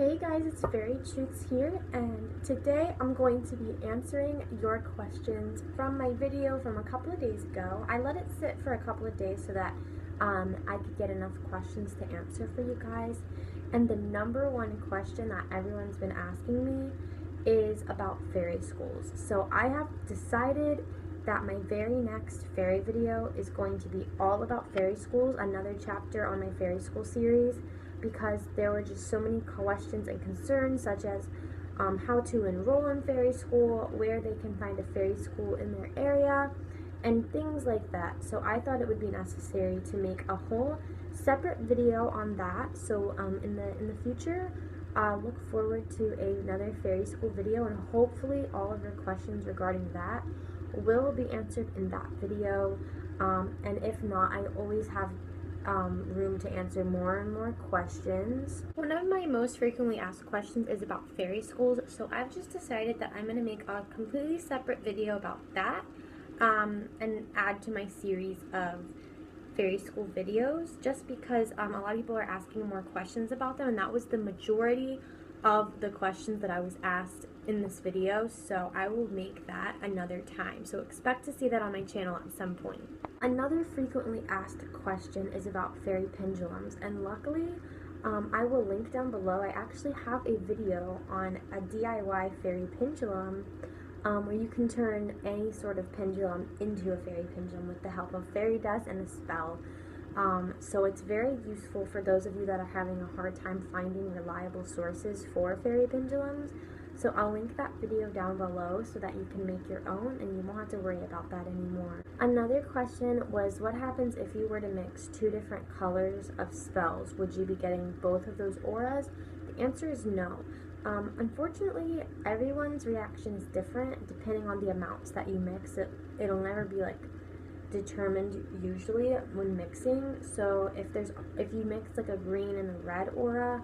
Hey guys, it's Faerie here, and today I'm going to be answering your questions from my video from a couple of days ago. I let it sit for a couple of days so that I could get enough questions to answer for you guys. And the number one question that everyone's been asking me is about fairy schools. So I have decided that my very next fairy video is going to be all about fairy schools, another chapter on my fairy school series, because there were just so many questions and concerns, such as how to enroll in fairy school, where they can find a fairy school in their area, and things like that. So I thought it would be necessary to make a whole separate video on that. So in the future, look forward to another fairy school video, and hopefully all of your questions regarding that will be answered in that video. And if not, I always have room to answer more and more questions. One of my most frequently asked questions is about fairy schools, so I've just decided that I'm going to make a completely separate video about that and add to my series of fairy school videos, just because a lot of people are asking more questions about them, and that was the majority of the questions that I was asked in this video, so I will make that another time. So expect to see that on my channel at some point. Another frequently asked question is about fairy pendulums, and luckily I will link down below. I actually have a video on a DIY fairy pendulum where you can turn any sort of pendulum into a fairy pendulum with the help of fairy dust and a spell. So it's very useful for those of you that are having a hard time finding reliable sources for fairy pendulums. So I'll link that video down below so that you can make your own and you won't have to worry about that anymore. Another question was, what happens if you were to mix two different colors of spells? Would you be getting both of those auras? The answer is no. Unfortunately, everyone's reaction is different depending on the amounts that you mix. It'll never be like determined usually when mixing. So if you mix like a green and a red aura,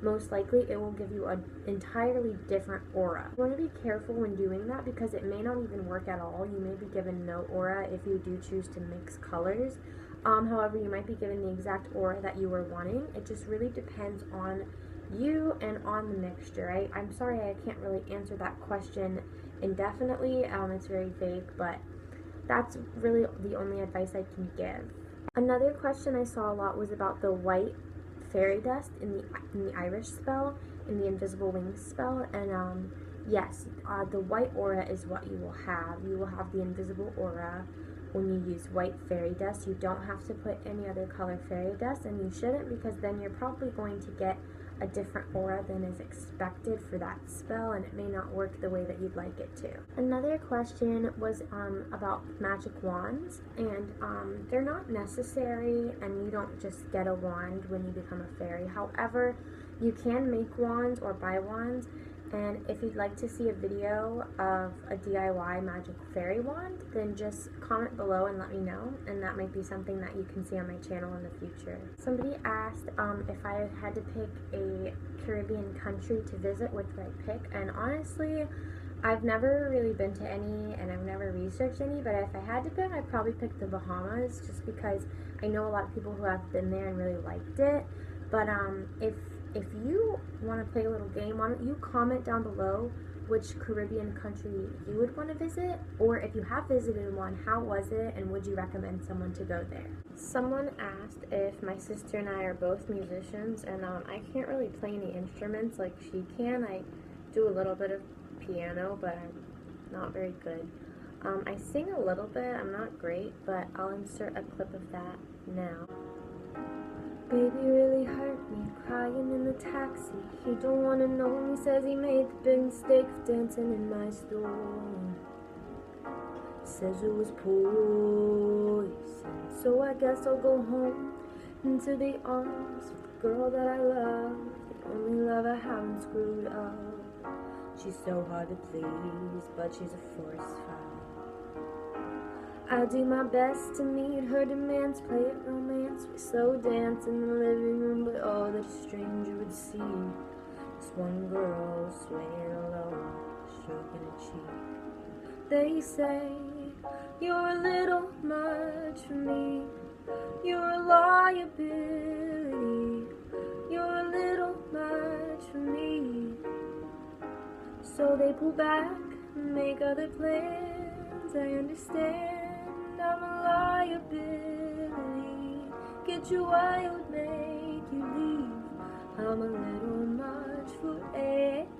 most likely it will give you an entirely different aura. You want to be careful when doing that because it may not even work at all. You may be given no aura if you do choose to mix colors. However, you might be given the exact aura that you were wanting. It just really depends on you and on the mixture. I'm sorry I can't really answer that question indefinitely. It's very vague, but that's really the only advice I can give. Another question I saw a lot was about the white fairy dust in the Irish spell, in the invisible wings spell, and yes, the white aura is what you will have. You will have the invisible aura when you use white fairy dust. You don't have to put any other color fairy dust, and you shouldn't, because then you're probably going to get a different aura than is expected for that spell, and it may not work the way that you'd like it to. Another question was about magic wands, and they're not necessary, and you don't just get a wand when you become a fairy. However, you can make wands or buy wands, and if you'd like to see a video of a DIY magic fairy wand, then just comment below and let me know, and that might be something that you can see on my channel in the future. Somebody asked if I had to pick a Caribbean country to visit, which would I pick? And honestly, I've never really been to any, and I've never researched any, but if I had to pick, I'd probably pick the Bahamas, just because I know a lot of people who have been there and really liked it. But if you want to play a little game, why don't you comment down below which Caribbean country you would want to visit, or if you have visited one, how was it, and would you recommend someone to go there? Someone asked if my sister and I are both musicians, and I can't really play any instruments like she can. I do a little bit of piano, but I'm not very good. I sing a little bit. I'm not great, but I'll insert a clip of that now. Baby really hurt me, crying in the taxi. He don't wanna know me, says he made the big mistake of dancing in my store. Says it was poison, so I guess I'll go home into the arms of the girl that I love, the only love I haven't screwed up. She's so hard to please, but she's a force fire. I do my best to meet her demands, play it romance, we slow dance in the living room, but all that a stranger would see is one girl swaying alone, stroking a cheek. They say, you're a little much for me, you're a liability, you're a little much for me. So they pull back, make other plans. I understand I'm a liability. Get you wild, make you leave. I'm a little much for everyone.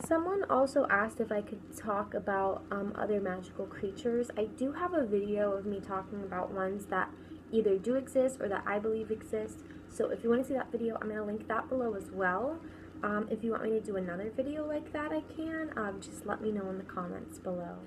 Someone also asked if I could talk about other magical creatures. I do have a video of me talking about ones that either do exist or that I believe exist. So if you want to see that video, I'm going to link that below as well. If you want me to do another video like that, I can. Just let me know in the comments below.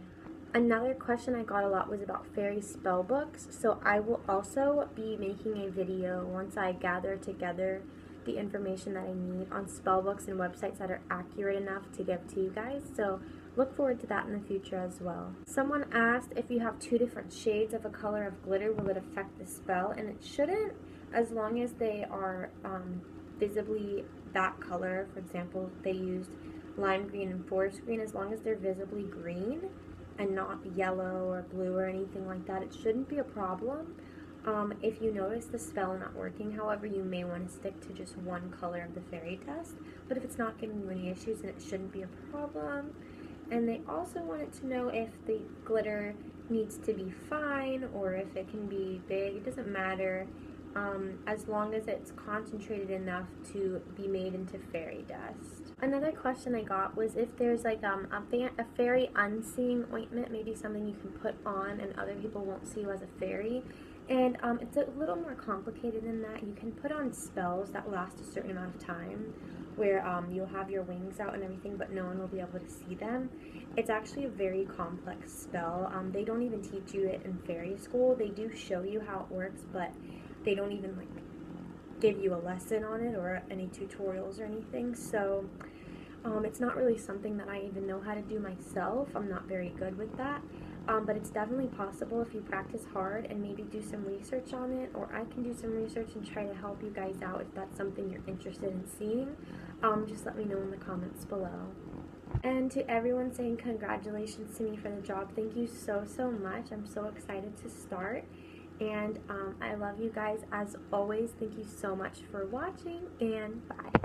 Another question I got a lot was about fairy spell books. So I will also be making a video once I gather together the information that I need on spell books and websites that are accurate enough to give to you guys. So look forward to that in the future as well. Someone asked if you have 2 different shades of a color of glitter, will it affect the spell? And it shouldn't, as long as they are visibly that color. For example, they used lime green and forest green. As long as they're visibly green and not yellow or blue or anything like that, it shouldn't be a problem. If you notice the spell not working, however, you may want to stick to just one color of the fairy dust. But if it's not giving you any issues, then it shouldn't be a problem. And they also wanted to know if the glitter needs to be fine or if it can be big. It doesn't matter, as long as it's concentrated enough to be made into fairy dust. Another question I got was if there's like a fairy unseeing ointment, maybe something you can put on and other people won't see you as a fairy. And it's a little more complicated than that. You can put on spells that last a certain amount of time where you'll have your wings out and everything, but no one will be able to see them. It's actually a very complex spell. They don't even teach you it in fairy school. They do show you how it works, but they don't even like give you a lesson on it or any tutorials or anything. So it's not really something that I even know how to do myself. I'm not very good with that. But it's definitely possible if you practice hard and maybe do some research on it, or I can do some research and try to help you guys out if that's something you're interested in seeing. Just let me know in the comments below. And to everyone saying congratulations to me for the job, thank you so much. I'm so excited to start, and I love you guys as always. Thank you so much for watching, and bye.